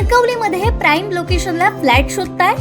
कणकवलीमध्ये prime लोकेशनला flat शोधताय?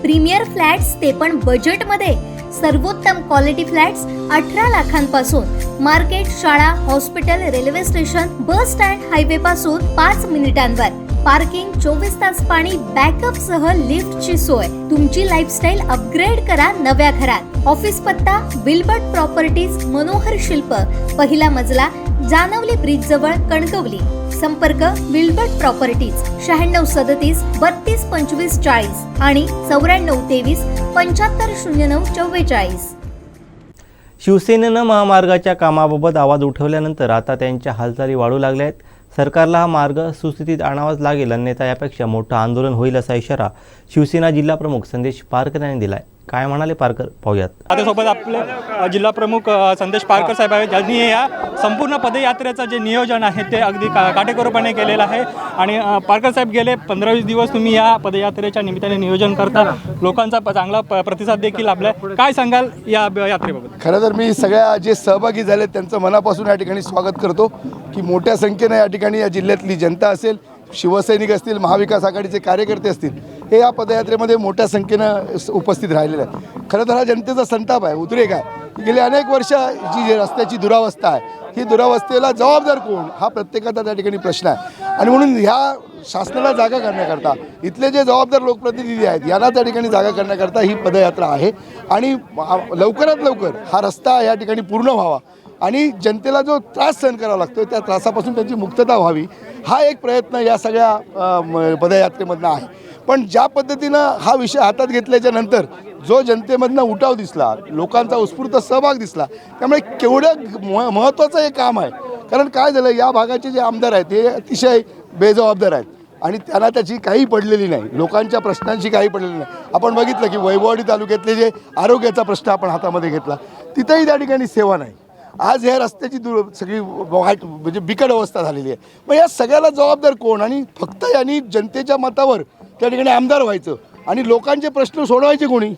Premier flats ते पण बजेटमध्ये. सर्वोत्तम क्वालिटी फ्लॅट्स 18 लाखांपासून. मार्केट, शाळा, hospital, railway station, bus stand, highway पासून 5 मिनिटांवर. पार्किंग, 24 तास पाणी, बॅकअप सह लिफ्टची सोय. तुमची लाईफस्टाईल अपग्रेड करा नव्या घरात. ऑफिस पत्ता विल्बर्ट प्रॉपर्टीज, मनोहर शिल्प, पहिला मजला, जानवली ब्रिज जवळ, कणकवली. संपर्क विल्बर्ट प्रॉपर्टीज 9637 32 25 40 आणि 94 23 75 09 44. शिवसेनेनं महामार्गाच्या कामाबाबत आवाज उठवल्यानंतर आता त्यांच्या हालचाली वाढू लागल्या आहेत. सरकारला हा मार्ग सुस्थितीत आणावाच लागेल, अन्यथा यापेक्षा मोठं आंदोलन होईल असा इशारा शिवसेना जिल्हा प्रमुख संदेश पारकर यांनी दिलाय. काय म्हणाले पारकर पाहूयात. माझ्यासोबत आपले जिल्हा प्रमुख संदेश पारकर साहेब आहेत, ज्यांनी या संपूर्ण पदयात्रेचं जे नियोजन आहे ते अगदी काटेकोरपणे केलेलं आहे. आणि पारकर साहेब, गेले 15-20 दिवस तुम्ही या पदयात्रेच्या निमित्ताने नियोजन करता, लोकांचा चांगला प्रतिसाद देखील आपल्या. काय सांगाल या यात्रेबाबत? खरं तर मी सगळ्या जे सहभागी झाले त्यांचं मनापासून या ठिकाणी स्वागत करतो की मोठ्या संख्येने या ठिकाणी या जिल्ह्यातली जनता असेल, शिवसैनिक असतील, महाविकास आघाडीचे कार्यकर्ते असतील, हे या पदयात्रेमध्ये मोठ्या संख्येनं उपस्थित राहिलेले आहेत. खरं तर हा जनतेचा संताप आहे, उद्रेक आहे. गेली अनेक वर्ष जी रस्त्याची दुरावस्था आहे, ही दुरावस्थेला जबाबदार कोण, हा प्रत्येकाचा त्या ठिकाणी प्रश्न आहे. आणि म्हणून ह्या शासनाला जागा करण्याकरता इथले जे जबाबदार लोकप्रतिनिधी आहेत यांना त्या ठिकाणी जागा करण्याकरता ही पदयात्रा आहे. आणि लवकरात लवकर हा रस्ता या ठिकाणी पूर्ण व्हावा आणि जनतेला जो त्रास सहन करावा लागतो त्या त्रासापासून त्यांची मुक्तता व्हावी, हा एक प्रयत्न या सगळ्या पदयात्रेमधनं आहे. पण ज्या पद्धतीनं हा विषय हातात घेतल्याच्या नंतर जो जनतेमधनं उठाव दिसला, लोकांचा उत्स्फूर्त सहभाग दिसला, त्यामुळे केवढं महत्त्वाचं हे काम आहे. कारण काय झालं, या भागाचे जे आमदार आहेत ते अतिशय बेजबाबदार आहेत आणि त्यांना त्याची काही पडलेली नाही, लोकांच्या प्रश्नांची काही पडलेली नाही. आपण बघितलं की वैभववाडी तालुक्यातले जे आरोग्याचा प्रश्न आपण हातामध्ये घेतला, तिथंही त्या ठिकाणी सेवा नाही. आज ह्या रस्त्याची सगळी वाईट म्हणजे बिकट अवस्था झालेली आहे. मग या सगळ्याला जबाबदार कोण? आणि फक्त यांनी जनतेच्या मतावर त्या ठिकाणी आमदार व्हायचं आणि लोकांचे प्रश्न सोडवायचे कोणी?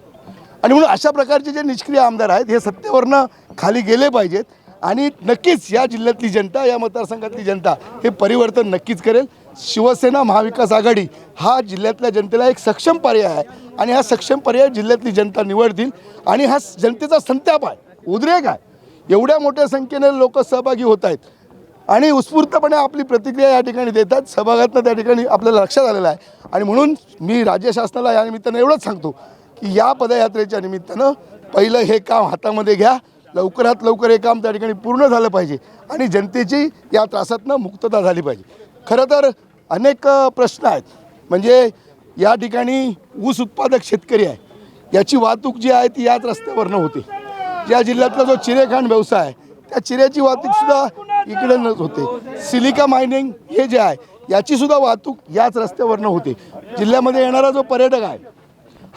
आणि म्हणून अशा प्रकारचे जे निष्क्रिय आमदार आहेत हे सत्तेवरनं खाली गेले पाहिजेत. आणि नक्कीच या जिल्ह्यातली जनता, या मतदारसंघातली जनता हे परिवर्तन नक्कीच करेल. शिवसेना महाविकास आघाडी हा जिल्ह्यातल्या जनतेला एक सक्षम पर्याय आहे आणि हा सक्षम पर्याय जिल्ह्यातली जनता निवडतील. आणि हा जनतेचा संताप आहे, उद्रेक आहे. एवढ्या मोठ्या संख्येने लोक सहभागी होत आहेत आणि उत्स्फूर्तपणे आपली प्रतिक्रिया या ठिकाणी देतात. सहभागातनं त्या ठिकाणी आपल्याला लक्षात आलेलं आहे. आणि म्हणून मी राज्य शासनाला या निमित्तानं एवढंच सांगतो की या पदयात्रेच्या निमित्तानं पहिलं हे काम हातामध्ये घ्या, लवकरात लवकर हे काम त्या ठिकाणी पूर्ण झालं पाहिजे आणि जनतेची या त्रासातनं मुक्तता झाली पाहिजे. खरं तर अनेक प्रश्न आहेत. म्हणजे या ठिकाणी ऊस उत्पादक शेतकरी आहे, याची वाहतूक जी आहे ती याच रस्त्यावरनं होते. या जिल्ह्यातला जो चिरेखाण व्यवसाय आहे त्या चिऱ्याची वाहतूकसुद्धा इकडूनच होते. सिलिका मायनिंग हे जे आहे याचीसुद्धा वाहतूक याच रस्त्यावरनं होते. जिल्ह्यामध्ये येणारा जो पर्यटक आहे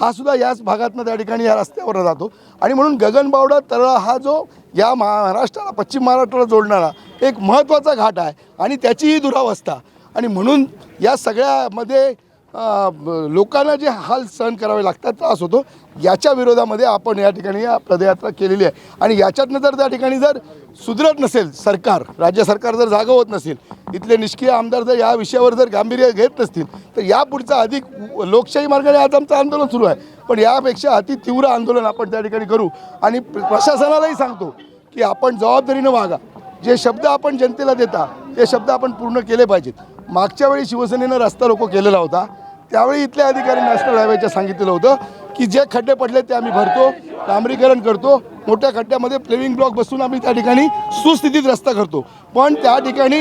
हा सुद्धा याच भागातनं त्या ठिकाणी या रस्त्यावर जातो. आणि म्हणून गगनबावडा तळा हा जो या महाराष्ट्राला, पश्चिम महाराष्ट्राला जोडणारा एक महत्त्वाचा घाट आहे आणि त्याचीही दुरावस्था. आणि म्हणून या सगळ्यामध्ये लोकांना जे हाल सहन करावे लागतात, त्रास होतो, याच्या विरोधामध्ये आपण या ठिकाणी या पदयात्रा केलेली आहे. आणि याच्यातनं जर त्या ठिकाणी जर सुधरत नसेल सरकार, राज्य सरकार जर जागं होत नसेल, इथले निष्क्रिय आमदार जर या विषयावर जर गांभीर्य घेत नसतील, तर यापुढचं अधिक लोकशाही मार्गाने आज आमचं आंदोलन सुरू आहे. पण यापेक्षा अति तीव्र आंदोलन आपण त्या ठिकाणी करू. आणि प्रशासनालाही सांगतो की आपण जबाबदारीनं वागा. जे शब्द आपण जनतेला देता ते शब्द आपण पूर्ण केले पाहिजेत. मागच्या वेळी शिवसेनेनं रस्ता रोको केलेला होता, त्यावेळी इथल्या अधिकारी नॅशनल हायवेच्या सांगितलेलं होतं की जे खड्डे पडले ते आम्ही भरतो, डांबरीकरण करतो, मोठ्या खड्ड्यामध्ये प्लेविंग ब्लॉक बसून आम्ही त्या ठिकाणी सुस्थितीत रस्ता करतो. पण त्या ठिकाणी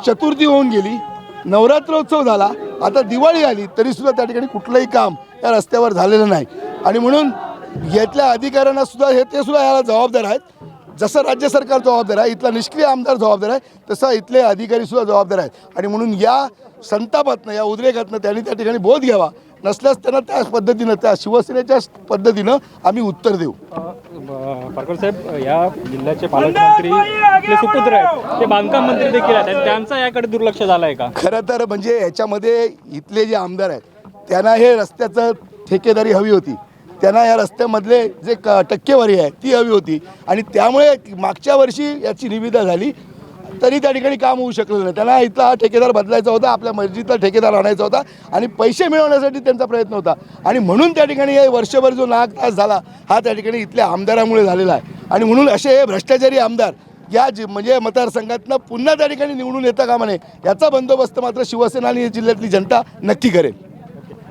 चतुर्थी होऊन गेली, नवरात्रोत्सव झाला, आता दिवाळी आली, तरीसुद्धा त्या ठिकाणी कुठलंही काम या रस्त्यावर झालेलं नाही. आणि म्हणून यातल्या अधिकाऱ्यांना सुद्धा ते सुद्धा याला जबाबदार आहेत. जसं राज्य सरकार जबाबदार आहे, इथला निष्क्रिय आमदार जबाबदार आहे, तसं इथले अधिकारीसुद्धा जबाबदार आहेत. आणि म्हणून या संतापातनं, या उद्रेकातनं त्यांनी त्या ठिकाणी बोध घ्यावा. नसल्यास त्यांना त्याच पद्धतीनं, त्या शिवसेनेच्या पद्धतीनं आम्ही उत्तर देऊ. पारकर साहेब, या जिल्ह्याचे पालकमंत्री आपले सुपुत्र आहेत, ते बांधकाम मंत्री देखील आहेत, त्यांचा याकडे दुर्लक्ष झालं आहे का? खरं तर म्हणजे याच्यामध्ये इथले जे आमदार आहेत त्यांना हे रस्त्याचं ठेकेदारी हवी होती, त्यांना या रस्त्यामधले जे टक्केवारी आहे ती हवी होती. आणि त्यामुळे मागच्या वर्षी याची निविदा झाली. तरी त्या ठिकाणी काम होऊ शकलं नाही. त्यांना इथला हा ठेकेदार बदलायचा होता, आपल्या मर्जीतला ठेकेदार आणायचा होता आणि पैसे मिळवण्यासाठी त्यांचा प्रयत्न होता. आणि म्हणून त्या ठिकाणी हे वर्षभर जो नाग तास झाला हा त्या ठिकाणी इथल्या आमदारामुळे झालेला आहे. आणि म्हणून असे हे भ्रष्टाचारी आमदार या म्हणजे मतदारसंघातनं पुन्हा त्या ठिकाणी निवडून येता कामा नये, याचा बंदोबस्त मात्र शिवसेना आणि जिल्ह्यातली जनता नक्की करेल.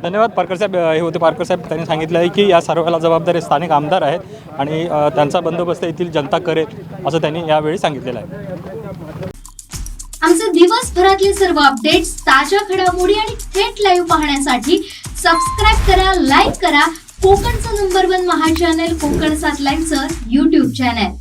धन्यवाद पारकर साहेब. हे होते पारकर साहेब. त्यांनी सांगितलं आहे की या सर्वाला जबाबदारी स्थानिक आमदार आहेत आणि त्यांचा बंदोबस्त येथील जनता करेल असं त्यांनी यावेळी सांगितलेलं आहे. आमचे दिवसभरातले सर्व अपडेट्स, ताज्या घडामोडी आणि थेट लाईव्ह पाहण्यासाठी सबस्क्राईब करा, लाईक करा कोकणचं नंबर 1 महा चॅनल कोकण 7 लाईव्हचं YouTube चॅनल.